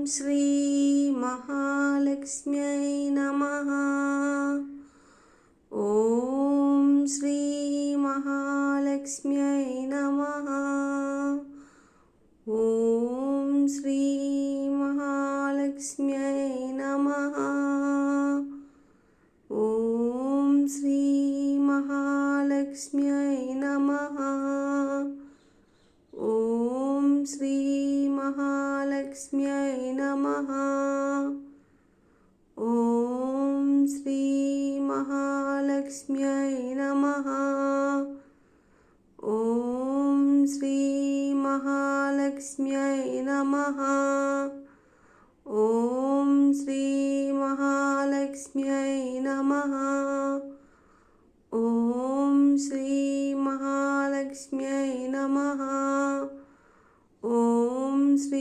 श्री महालक्ष्म्यै नमः। ॐ श्री महालक्ष्म्यै नमः। ॐ श्री महालक्ष्म्यै नमः। ॐ श्री महालक्ष्म्यै नमः। ॐ श्री महालक्ष्म्यै नमः। ॐ श्री महालक्ष्म्यै नमः। ॐ श्री महालक्ष्म्यै नमः। ॐ श्री महालक्ष्म्यै नमः। ॐ श्री महालक्ष्म्यै नमः। ॐ श्री